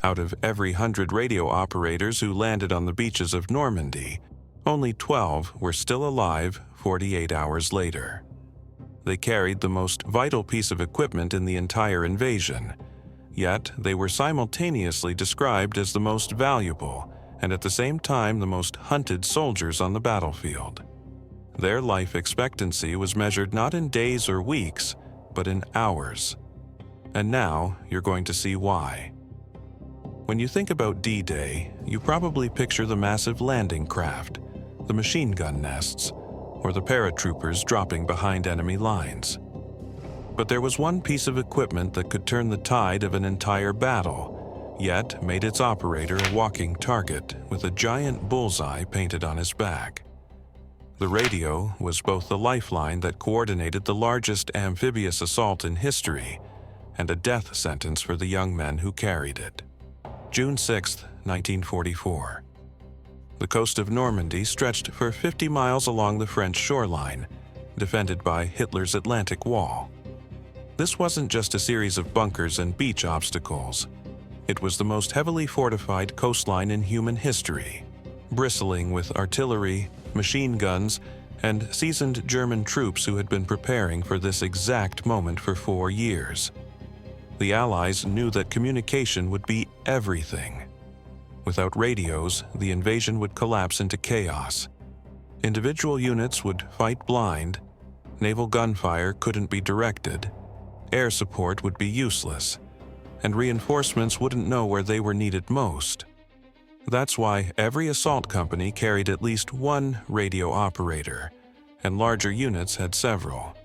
Out of every 100 radio operators who landed on the beaches of Normandy, only 12 were still alive 48 hours later. They carried the most vital piece of equipment in the entire invasion, yet they were simultaneously described as the most valuable and at the same time the most hunted soldiers on the battlefield. Their life expectancy was measured not in days or weeks, but in hours. And now you're going to see why. When you think about D-Day, you probably picture the massive landing craft, the machine gun nests, or the paratroopers dropping behind enemy lines. But there was one piece of equipment that could turn the tide of an entire battle, yet made its operator a walking target with a giant bullseye painted on his back. The radio was both the lifeline that coordinated the largest amphibious assault in history and a death sentence for the young men who carried it. June 6, 1944. The coast of Normandy stretched for 50 miles along the French shoreline, defended by Hitler's Atlantic Wall. This wasn't just a series of bunkers and beach obstacles. It was the most heavily fortified coastline in human history, bristling with artillery, machine guns, and seasoned German troops who had been preparing for this exact moment for 4 years. The Allies knew that communication would be everything. Without radios, the invasion would collapse into chaos. Individual units would fight blind, naval gunfire couldn't be directed, air support would be useless, and reinforcements wouldn't know where they were needed most. That's why every assault company carried at least one radio operator, and larger units had several.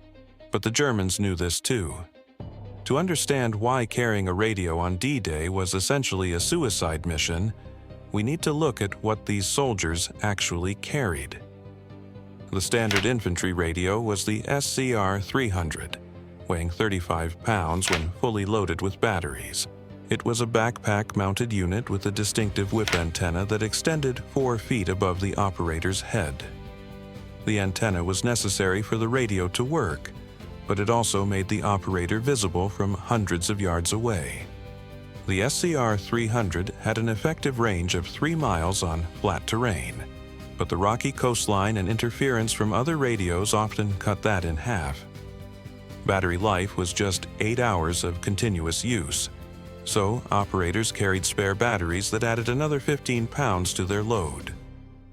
But the Germans knew this too. To understand why carrying a radio on D-Day was essentially a suicide mission, we need to look at what these soldiers actually carried. The standard infantry radio was the SCR-300, weighing 35 pounds when fully loaded with batteries. It was a backpack-mounted unit with a distinctive whip antenna that extended 4 feet above the operator's head. The antenna was necessary for the radio to work, but it also made the operator visible from hundreds of yards away. The SCR-300 had an effective range of 3 miles on flat terrain, but the rocky coastline and interference from other radios often cut that in half. Battery life was just 8 hours of continuous use, so operators carried spare batteries that added another 15 pounds to their load.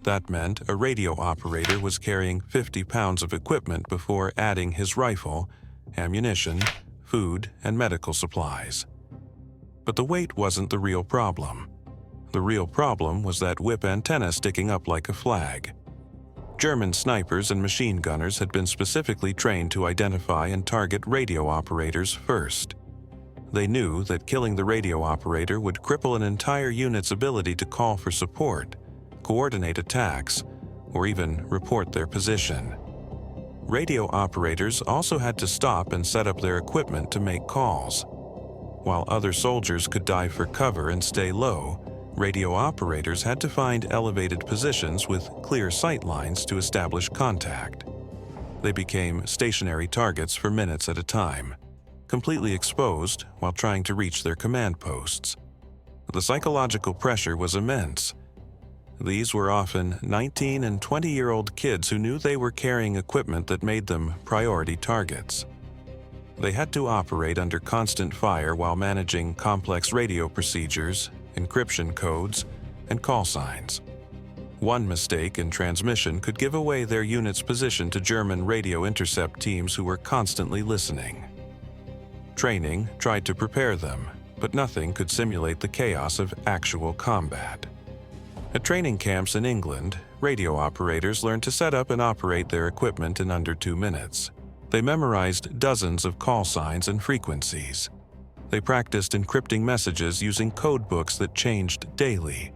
That meant a radio operator was carrying 50 pounds of equipment before adding his rifle, ammunition, food, and medical supplies. But the weight wasn't the real problem. The real problem was that whip antenna sticking up like a flag. German snipers and machine gunners had been specifically trained to identify and target radio operators first. They knew that killing the radio operator would cripple an entire unit's ability to call for support, coordinate attacks, or even report their position. Radio operators also had to stop and set up their equipment to make calls. While other soldiers could dive for cover and stay low, radio operators had to find elevated positions with clear sight lines to establish contact. They became stationary targets for minutes at a time, completely exposed while trying to reach their command posts. The psychological pressure was immense. These were often 19- and 20-year-old kids who knew they were carrying equipment that made them priority targets. They had to operate under constant fire while managing complex radio procedures, encryption codes, and call signs. One mistake in transmission could give away their unit's position to German radio intercept teams who were constantly listening. Training tried to prepare them, but nothing could simulate the chaos of actual combat. At training camps in England, radio operators learned to set up and operate their equipment in under 2 minutes. They memorized dozens of call signs and frequencies. They practiced encrypting messages using code books that changed daily.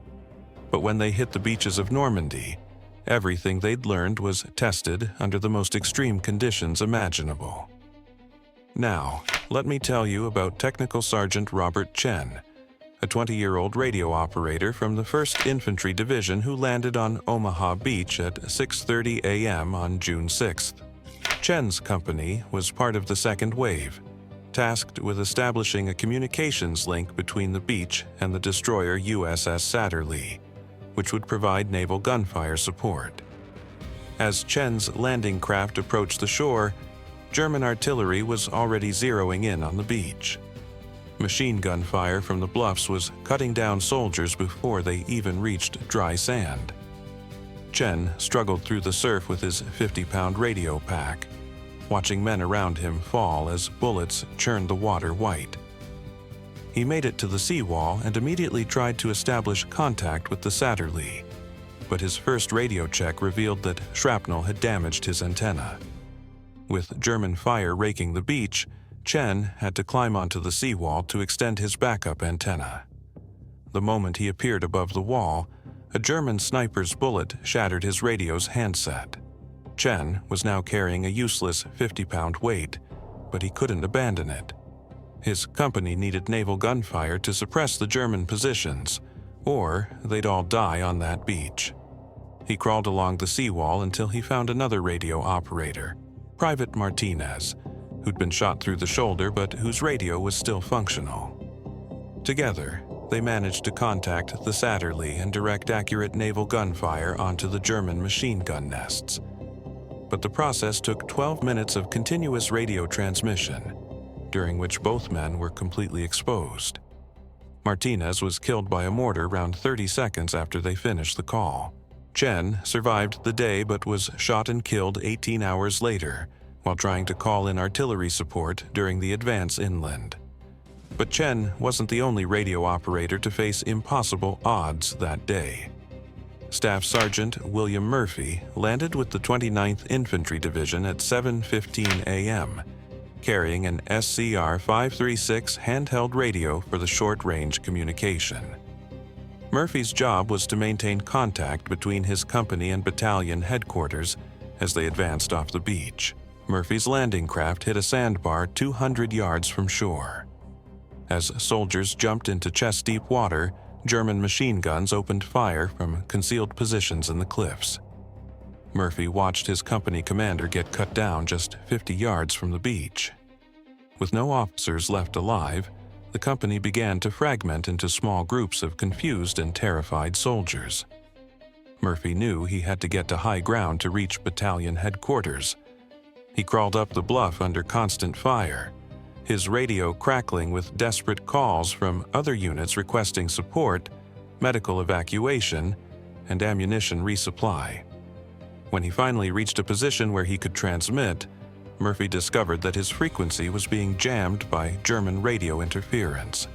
But when they hit the beaches of Normandy, everything they'd learned was tested under the most extreme conditions imaginable. Now, let me tell you about Technical Sergeant Robert Chen, a 20-year-old radio operator from the 1st Infantry Division who landed on Omaha Beach at 6:30 a.m. on June 6th. Chen's company was part of the second wave, tasked with establishing a communications link between the beach and the destroyer USS Satterlee, which would provide naval gunfire support. As Chen's landing craft approached the shore, German artillery was already zeroing in on the beach. Machine gun fire from the bluffs was cutting down soldiers before they even reached dry sand. Chen struggled through the surf with his 50-pound radio pack, watching men around him fall as bullets churned the water white. He made it to the seawall and immediately tried to establish contact with the Satterlee, but his first radio check revealed that shrapnel had damaged his antenna. With German fire raking the beach, Chen had to climb onto the seawall to extend his backup antenna. The moment he appeared above the wall, a German sniper's bullet shattered his radio's handset. Chen was now carrying a useless 50-pound weight, but he couldn't abandon it. His company needed naval gunfire to suppress the German positions, or they'd all die on that beach. He crawled along the seawall until he found another radio operator, Private Martinez, who'd been shot through the shoulder but whose radio was still functional. Together, they managed to contact the Satterlee and direct accurate naval gunfire onto the German machine gun nests. But the process took 12 minutes of continuous radio transmission, during which both men were completely exposed. Martinez was killed by a mortar around 30 seconds after they finished the call. Chen survived the day but was shot and killed 18 hours later while trying to call in artillery support during the advance inland. But Chen wasn't the only radio operator to face impossible odds that day. Staff Sergeant William Murphy landed with the 29th Infantry Division at 7:15 a.m., carrying an SCR-536 handheld radio for the short-range communication. Murphy's job was to maintain contact between his company and battalion headquarters as they advanced off the beach. Murphy's landing craft hit a sandbar 200 yards from shore. As soldiers jumped into chest-deep water, German machine guns opened fire from concealed positions in the cliffs. Murphy watched his company commander get cut down just 50 yards from the beach. With no officers left alive, the company began to fragment into small groups of confused and terrified soldiers. Murphy knew he had to get to high ground to reach battalion headquarters. He crawled up the bluff under constant fire, his radio crackling with desperate calls from other units requesting support, medical evacuation, and ammunition resupply. When he finally reached a position where he could transmit, Murphy discovered that his frequency was being jammed by German radio interference.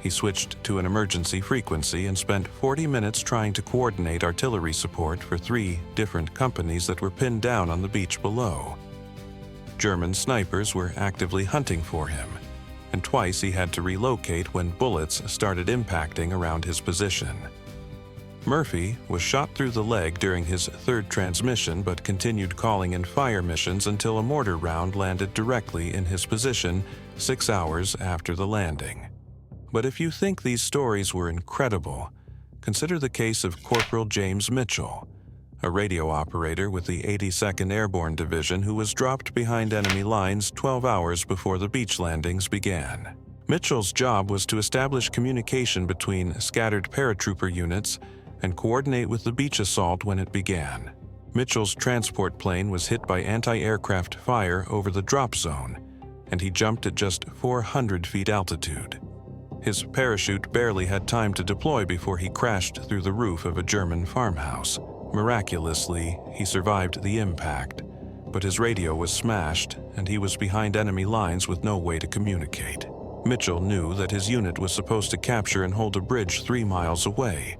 He switched to an emergency frequency and spent 40 minutes trying to coordinate artillery support for 3 different companies that were pinned down on the beach below. German snipers were actively hunting for him, and twice he had to relocate when bullets started impacting around his position. Murphy was shot through the leg during his 3rd transmission but continued calling in fire missions until a mortar round landed directly in his position 6 hours after the landing. But if you think these stories were incredible, consider the case of Corporal James Mitchell, a radio operator with the 82nd Airborne Division who was dropped behind enemy lines 12 hours before the beach landings began. Mitchell's job was to establish communication between scattered paratrooper units and coordinate with the beach assault when it began. Mitchell's transport plane was hit by anti-aircraft fire over the drop zone, and he jumped at just 400 feet altitude. His parachute barely had time to deploy before he crashed through the roof of a German farmhouse. Miraculously, he survived the impact, but his radio was smashed and he was behind enemy lines with no way to communicate. Mitchell knew that his unit was supposed to capture and hold a bridge 3 miles away,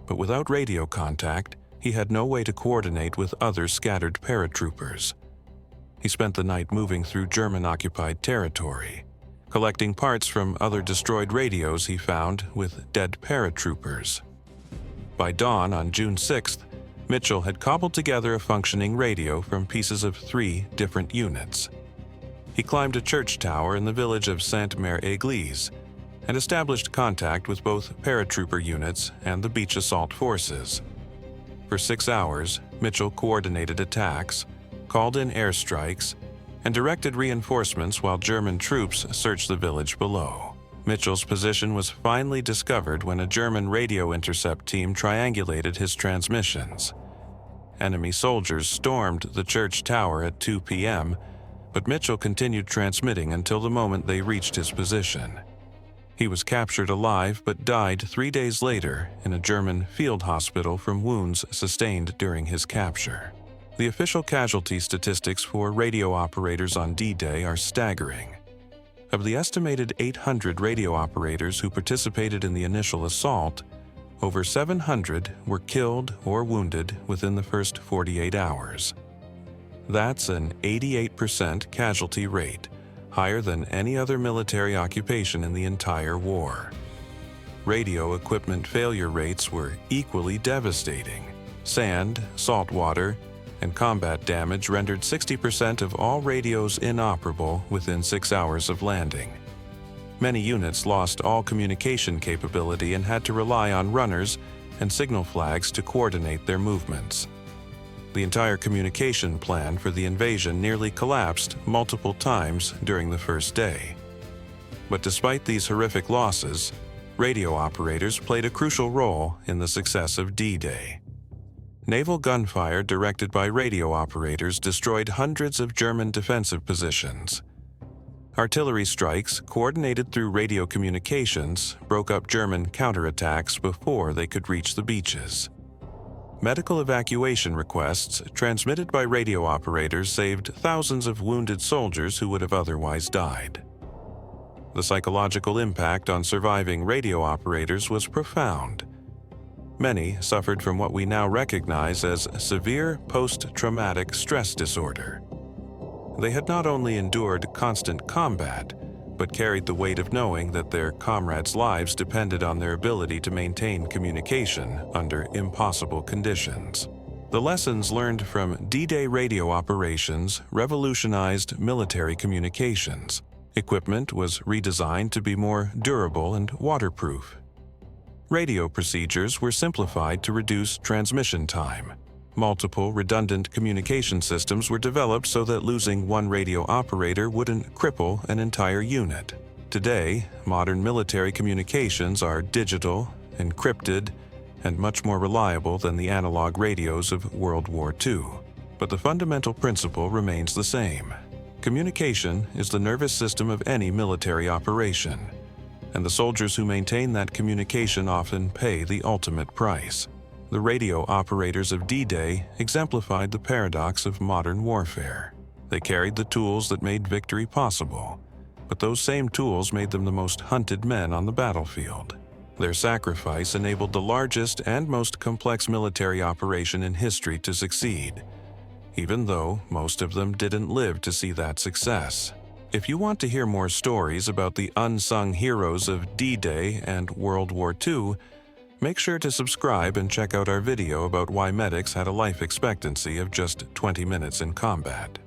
but without radio contact, he had no way to coordinate with other scattered paratroopers. He spent the night moving through German-occupied territory, collecting parts from other destroyed radios he found with dead paratroopers. By dawn on June 6th, Mitchell had cobbled together a functioning radio from pieces of 3 different units. He climbed a church tower in the village of Sainte-Mère-Église and established contact with both paratrooper units and the beach assault forces. For 6 hours, Mitchell coordinated attacks, called in airstrikes, and directed reinforcements while German troops searched the village below. Mitchell's position was finally discovered when a German radio intercept team triangulated his transmissions. Enemy soldiers stormed the church tower at 2 p.m., but Mitchell continued transmitting until the moment they reached his position. He was captured alive but died 3 days later in a German field hospital from wounds sustained during his capture. The official casualty statistics for radio operators on D-Day are staggering. Of the estimated 800 radio operators who participated in the initial assault, over 700 were killed or wounded within the first 48 hours. That's an 88% casualty rate, higher than any other military occupation in the entire war. Radio equipment failure rates were equally devastating. Sand, salt water, and combat damage rendered 60% of all radios inoperable within 6 hours of landing. Many units lost all communication capability and had to rely on runners and signal flags to coordinate their movements. The entire communication plan for the invasion nearly collapsed multiple times during the first day. But despite these horrific losses, radio operators played a crucial role in the success of D-Day. Naval gunfire directed by radio operators destroyed hundreds of German defensive positions. Artillery strikes, coordinated through radio communications, broke up German counterattacks before they could reach the beaches. Medical evacuation requests transmitted by radio operators saved thousands of wounded soldiers who would have otherwise died. The psychological impact on surviving radio operators was profound. Many suffered from what we now recognize as severe post-traumatic stress disorder. They had not only endured constant combat, but carried the weight of knowing that their comrades' lives depended on their ability to maintain communication under impossible conditions. The lessons learned from D-Day radio operations revolutionized military communications. Equipment was redesigned to be more durable and waterproof. Radio procedures were simplified to reduce transmission time. Multiple redundant communication systems were developed so that losing one radio operator wouldn't cripple an entire unit. Today, modern military communications are digital, encrypted, and much more reliable than the analog radios of World War II. But the fundamental principle remains the same. Communication is the nervous system of any military operation, and the soldiers who maintain that communication often pay the ultimate price. The radio operators of D-Day exemplified the paradox of modern warfare. They carried the tools that made victory possible, but those same tools made them the most hunted men on the battlefield. Their sacrifice enabled the largest and most complex military operation in history to succeed, even though most of them didn't live to see that success. If you want to hear more stories about the unsung heroes of D-Day and World War II, make sure to subscribe and check out our video about why medics had a life expectancy of just 20 minutes in combat.